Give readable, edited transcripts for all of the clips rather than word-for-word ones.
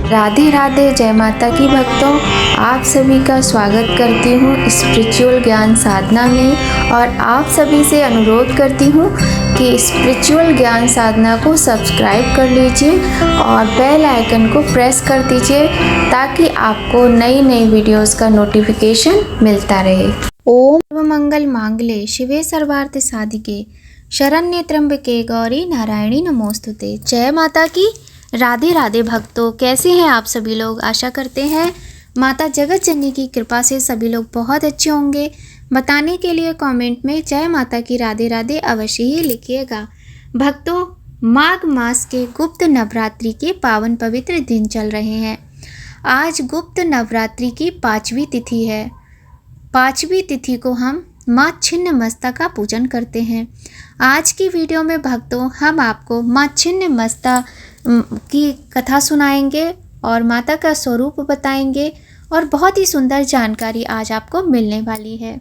राधे राधे, जय माता की भक्तों। आप सभी का स्वागत करती हूँ स्पिरिचुअल ज्ञान साधना में और आप सभी से अनुरोध करती हूँ कि स्पिरिचुअल ज्ञान साधना को सब्सक्राइब कर लीजिए और बेल आइकन को प्रेस कर दीजिए ताकि आपको नई नई वीडियोस का नोटिफिकेशन मिलता रहे। ओम मंगल मांगले शिवे सर्वार्थ साधिके शरण्य त्र्यंबके गौरी नारायणी नमोस्तुते। जय माता की। राधे राधे भक्तों, कैसे हैं आप सभी लोग। आशा करते हैं माता जगत जननी की कृपा से सभी लोग बहुत अच्छे होंगे। बताने के लिए कमेंट में जय माता की राधे राधे अवश्य ही लिखिएगा। भक्तों, माघ मास के गुप्त नवरात्रि के पावन पवित्र दिन चल रहे हैं। आज गुप्त नवरात्रि की 5वीं तिथि है। 5वीं तिथि को हम माँ छिन्नमस्ता का पूजन करते हैं। आज की वीडियो में भक्तों हम आपको माँ छिन्नमस्ता की कथा सुनाएंगे और माता का स्वरूप बताएंगे और बहुत ही सुंदर जानकारी आज आपको मिलने वाली है।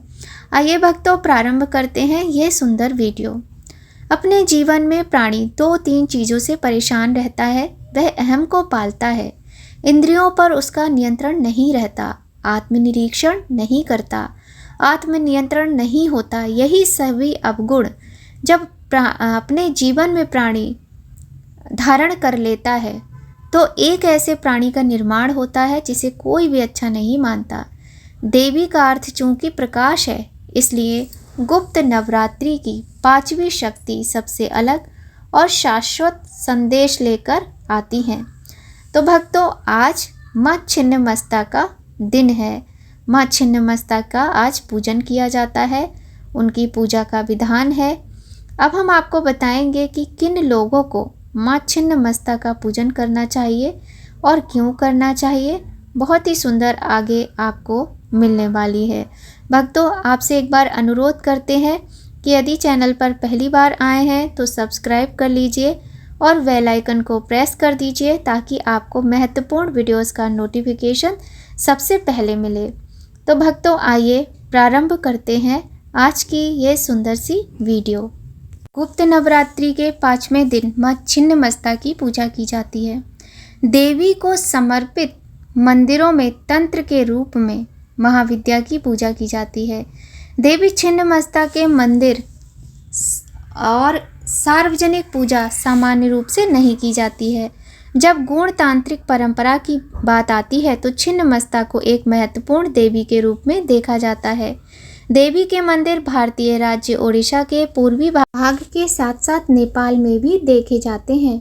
आइए भक्तों, प्रारंभ करते हैं ये सुंदर वीडियो। अपने जीवन में प्राणी 2-3 चीज़ों से परेशान रहता है। वह अहम को पालता है, इंद्रियों पर उसका नियंत्रण नहीं रहता, आत्मनिरीक्षण नहीं करता, आत्मनियंत्रण नहीं होता। यही सभी अवगुण जब अपने जीवन में प्राणी धारण कर लेता है तो एक ऐसे प्राणी का निर्माण होता है जिसे कोई भी अच्छा नहीं मानता। देवी का अर्थ चूंकि प्रकाश है, इसलिए गुप्त नवरात्रि की 5वीं शक्ति सबसे अलग और शाश्वत संदेश लेकर आती हैं। तो भक्तों, आज माँ छिन्नमस्ता का दिन है। माँ छिन्नमस्ता का आज पूजन किया जाता है, उनकी पूजा का विधान है। अब हम आपको बताएंगे कि किन लोगों को माँ छिन्नमस्ता का पूजन करना चाहिए और क्यों करना चाहिए। बहुत ही सुंदर आगे आपको मिलने वाली है। भक्तों, आपसे एक बार अनुरोध करते हैं कि यदि चैनल पर पहली बार आए हैं तो सब्सक्राइब कर लीजिए और बेल आइकन को प्रेस कर दीजिए ताकि आपको महत्वपूर्ण वीडियोस का नोटिफिकेशन सबसे पहले मिले। तो भक्तों, आइए प्रारंभ करते हैं आज की ये सुंदर सी वीडियो। गुप्त नवरात्रि के 5वें दिन माँ छिन्नमस्ता की पूजा की जाती है। देवी को समर्पित मंदिरों में तंत्र के रूप में महाविद्या की पूजा की जाती है। देवी छिन्नमस्ता के मंदिर और सार्वजनिक पूजा सामान्य रूप से नहीं की जाती है। जब गूढ़ तांत्रिक परंपरा की बात आती है तो छिन्नमस्ता को एक महत्वपूर्ण देवी के रूप में देखा जाता है। देवी के मंदिर भारतीय राज्य ओडिशा के पूर्वी भाग के साथ साथ नेपाल में भी देखे जाते हैं।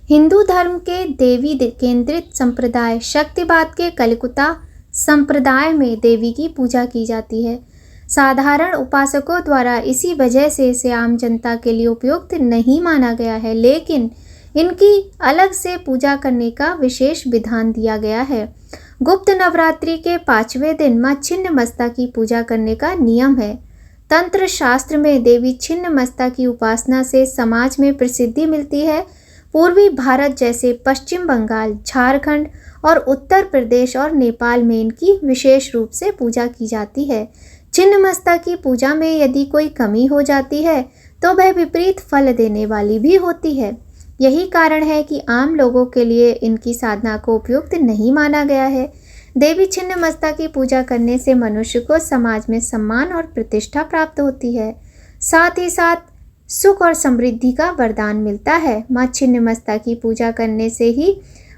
हिंदू धर्म के देवी केंद्रित संप्रदाय शक्तिवाद के कलकुत्ता संप्रदाय में देवी की पूजा की जाती है। साधारण उपासकों द्वारा इसी वजह से इसे आम जनता के लिए उपयुक्त नहीं माना गया है, लेकिन इनकी अलग से पूजा करने का विशेष विधान दिया गया है। गुप्त नवरात्रि के 5वें दिन माँ छिन्नमस्ता की पूजा करने का नियम है। तंत्र शास्त्र में देवी छिन्नमस्ता की उपासना से समाज में प्रसिद्धि मिलती है। पूर्वी भारत जैसे पश्चिम बंगाल, झारखंड और उत्तर प्रदेश और नेपाल में इनकी विशेष रूप से पूजा की जाती है। छिन्नमस्ता की पूजा में यदि कोई कमी हो जाती है तो वह विपरीत फल देने वाली भी होती है। यही कारण है कि आम लोगों के लिए इनकी साधना को उपयुक्त नहीं माना गया है। देवी छिन्नमस्ता की पूजा करने से मनुष्य को समाज में सम्मान और प्रतिष्ठा प्राप्त होती है, साथ ही साथ सुख और समृद्धि का वरदान मिलता है। माँ छिन्नमस्ता की पूजा करने से ही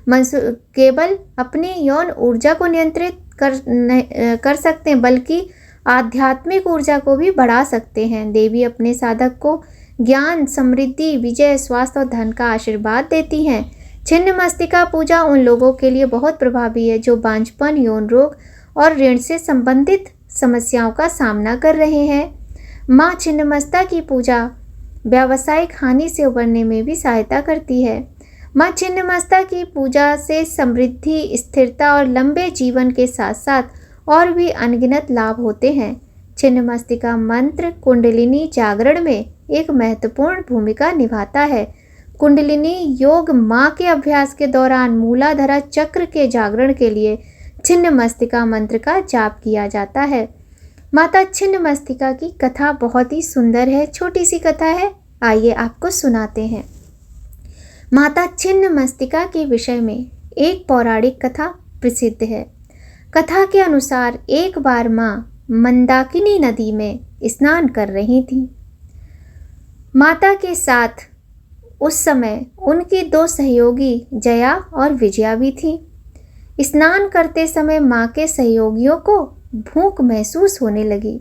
केवल अपनी यौन ऊर्जा को नियंत्रित कर सकते हैं, बल्कि आध्यात्मिक ऊर्जा को भी बढ़ा सकते हैं। देवी अपने साधक को ज्ञान, समृद्धि, विजय, स्वास्थ्य और धन का आशीर्वाद देती हैं। छिन्नमस्तिका पूजा उन लोगों के लिए बहुत प्रभावी है जो बांझपन, यौन रोग और ऋण से संबंधित समस्याओं का सामना कर रहे हैं। माँ छिन्नमस्ता की पूजा व्यावसायिक हानि से उबरने में भी सहायता करती है। माँ छिन्नमस्ता की पूजा से समृद्धि, स्थिरता और लंबे जीवन के साथ साथ और भी अनगिनत लाभ होते हैं। छिन्नमस्तिका मंत्र कुंडलिनी जागरण में एक महत्वपूर्ण भूमिका निभाता है। कुंडलिनी योग माँ के अभ्यास के दौरान मूलाधारा चक्र के जागरण के लिए छिन्नमस्तिका मंत्र का जाप किया जाता है। माता छिन्नमस्तिका की कथा बहुत ही सुंदर है, छोटी सी कथा है, आइए आपको सुनाते हैं। माता छिन्नमस्तिका के विषय में एक पौराणिक कथा प्रसिद्ध है। कथा के अनुसार एक बार माँ मंदाकिनी नदी में स्नान कर रही थी। माता के साथ उस समय उनकी दो सहयोगी जया और विजया भी थी। स्नान करते समय माँ के सहयोगियों को भूख महसूस होने लगी।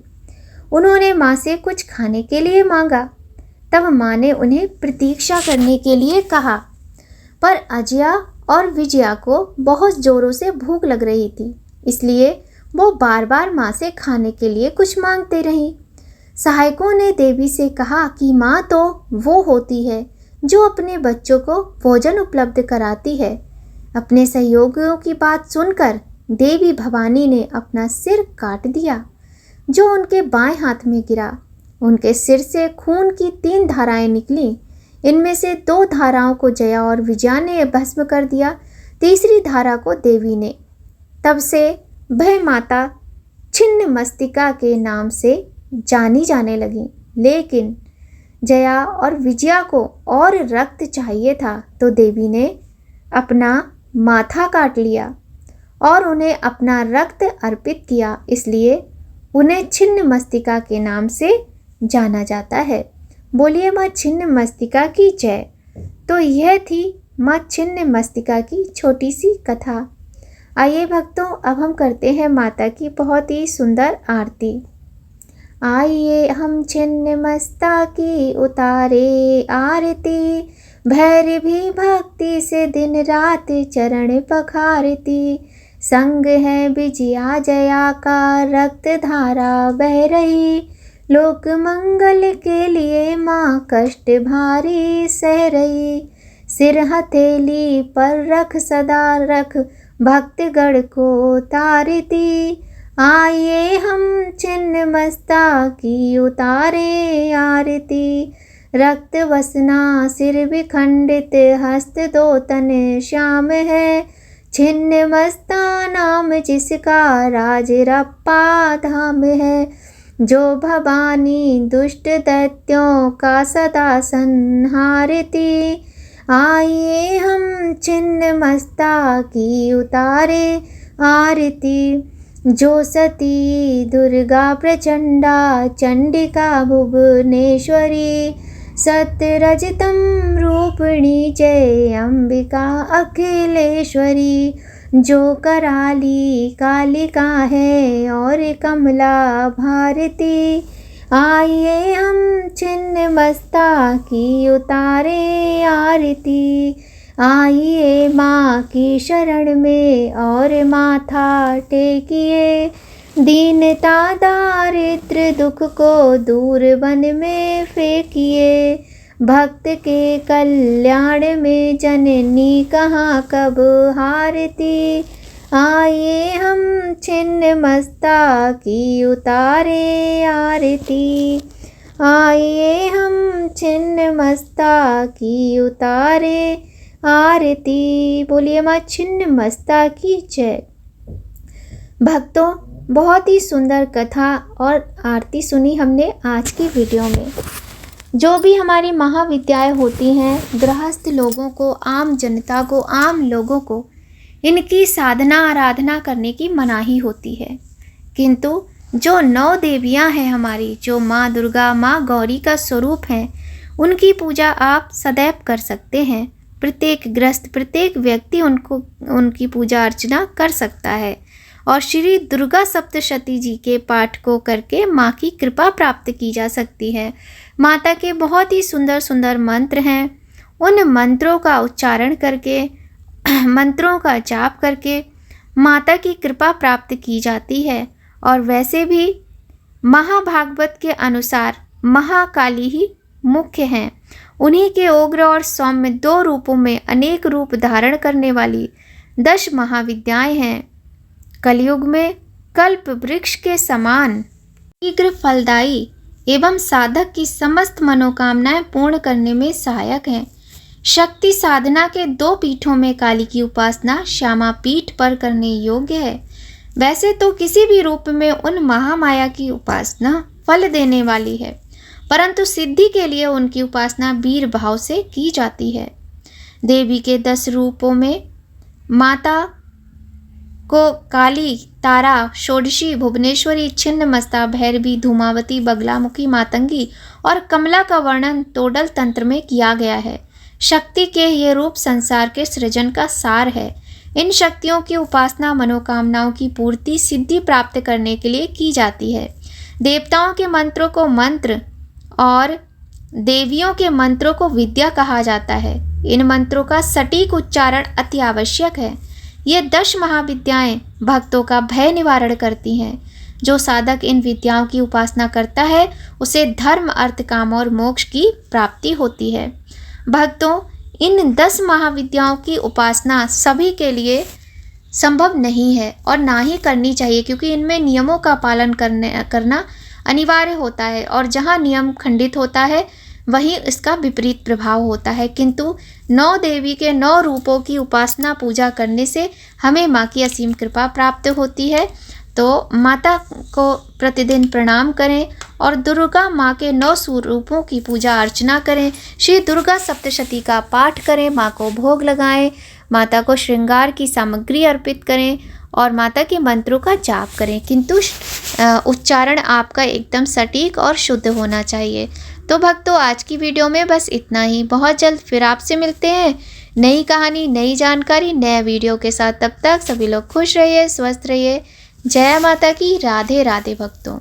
उन्होंने माँ से कुछ खाने के लिए मांगा। तब माँ ने उन्हें प्रतीक्षा करने के लिए कहा, पर अजया और विजया को बहुत जोरों से भूख लग रही थी, इसलिए वो बार बार माँ से खाने के लिए कुछ मांगते रहीं। सहायकों ने देवी से कहा कि माँ तो वो होती है जो अपने बच्चों को भोजन उपलब्ध कराती है। अपने सहयोगियों की बात सुनकर देवी भवानी ने अपना सिर काट दिया, जो उनके बाएं हाथ में गिरा। उनके सिर से खून की 3 धाराएं निकलीं। इनमें से 2 धाराओं को जया और विजया ने भस्म कर दिया, तीसरी धारा को देवी ने। तब से वह माता छिन्न मस्तिका के नाम से जानी जाने लगी। लेकिन जया और विजया को और रक्त चाहिए था, तो देवी ने अपना माथा काट लिया और उन्हें अपना रक्त अर्पित किया, इसलिए उन्हें छिन्न मस्तिका के नाम से जाना जाता है। बोलिए माँ छिन्न मस्तिका की जय। तो यह थी माँ छिन्न मस्तिका की छोटी सी कथा। आइए भक्तों, अब हम करते हैं माता की बहुत ही सुंदर आरती। आइए हम छिन्न मस्ता की उतारे आरती, भैर भी भक्ति से दिन रात चरण पखारती। संग है विजया जया का रक्त धारा बह रही, लोक मंगल के लिए माँ कष्ट भारी सह रही। सिर हथेली पर रख सदा रख भक्तगण को तारती। आइए हम छिन्न मस्ता की उतारे आरती, रक्त वसना सिर विखंडित हस्त 2 तन श्याम है। छिन्न मस्ता नाम जिसका राज रप्पा धाम है, जो भवानी दुष्ट दैत्यों का सदा संहारती। आइए हम छिन्न मस्ता की उतारे आरती, जो सती दुर्गा प्रचंडा चंडिका भुवनेश्वरी, सत्यरजतम रूपिणी जय अंबिका अखिलेश्वरी। जो कराली कालिका है और कमला भारती, आइए हम छिन्न मस्ता की उतारे आरती। आइए माँ की शरण में और माथा टेकिए, दीनता दारिद्र दुख को दूर वन में फेंकिए। भक्त के कल्याण में जननी कहाँ कब हारती, आइए हम छिन्न मस्ता की उतारे आरती। आइए हम छिन्न मस्ता की उतारे आरती। बोलिए माँ छिन्न मस्ता की जय। भक्तों, बहुत ही सुंदर कथा और आरती सुनी हमने आज की वीडियो में। जो भी हमारी महाविद्याएं होती हैं, गृहस्थ लोगों को, आम जनता को, आम लोगों को इनकी साधना आराधना करने की मनाही होती है, किंतु जो 9 देवियां हैं हमारी, जो माँ दुर्गा, माँ गौरी का स्वरूप हैं, उनकी पूजा आप सदैव कर सकते हैं। प्रत्येक गृहस्थ, प्रत्येक व्यक्ति उनकी पूजा अर्चना कर सकता है और श्री दुर्गा सप्तशती जी के पाठ को करके माँ की कृपा प्राप्त की जा सकती है। माता के बहुत ही सुंदर सुंदर मंत्र हैं, उन मंत्रों का उच्चारण करके, मंत्रों का जाप करके माता की कृपा प्राप्त की जाती है। और वैसे भी महाभागवत के अनुसार महाकाली ही मुख्य हैं। उन्हीं के उग्र और सौम्य 2 रूपों में अनेक रूप धारण करने वाली 10 महाविद्याएं हैं। कलयुग में कल्प वृक्ष के समान शीघ्र फलदायी एवं साधक की समस्त मनोकामनाएं पूर्ण करने में सहायक हैं। शक्ति साधना के 2 पीठों में काली की उपासना श्यामा पीठ पर करने योग्य है। वैसे तो किसी भी रूप में उन महामाया की उपासना फल देने वाली है, परंतु सिद्धि के लिए उनकी उपासना वीर भाव से की जाती है। देवी के 10 रूपों में माता को काली, तारा, षोडशी, भुवनेश्वरी, छिन्नमस्ता, भैरवी, धूमावती, बगलामुखी, मातंगी और कमला का वर्णन तोडल तंत्र में किया गया है। शक्ति के ये रूप संसार के सृजन का सार है। इन शक्तियों की उपासना मनोकामनाओं की पूर्ति, सिद्धि प्राप्त करने के लिए की जाती है। देवताओं के मंत्रों को मंत्र और देवियों के मंत्रों को विद्या कहा जाता है। इन मंत्रों का सटीक उच्चारण अति आवश्यक है। ये 10 महाविद्याएं भक्तों का भय निवारण करती हैं। जो साधक इन विद्याओं की उपासना करता है उसे धर्म, अर्थ, काम और मोक्ष की प्राप्ति होती है। भक्तों, इन 10 महाविद्याओं की उपासना सभी के लिए संभव नहीं है और ना ही करनी चाहिए, क्योंकि इनमें नियमों का पालन करना अनिवार्य होता है और जहाँ नियम खंडित होता है वहीं इसका विपरीत प्रभाव होता है। किंतु 9 देवी के 9 रूपों की उपासना पूजा करने से हमें माँ की असीम कृपा प्राप्त होती है। तो माता को प्रतिदिन प्रणाम करें और दुर्गा माँ के 9 स्वरूपों की पूजा अर्चना करें। श्री दुर्गा सप्तशती का पाठ करें, माँ को भोग लगाएं, माता को श्रृंगार की सामग्री अर्पित करें और माता के मंत्रों का जाप करें, किंतु उच्चारण आपका एकदम सटीक और शुद्ध होना चाहिए। तो भक्तों, आज की वीडियो में बस इतना ही। बहुत जल्द फिर आपसे मिलते हैं नई कहानी, नई जानकारी, नए वीडियो के साथ। तब तक सभी लोग खुश रहिए, स्वस्थ रहिए। जय माता की। राधे राधे भक्तों।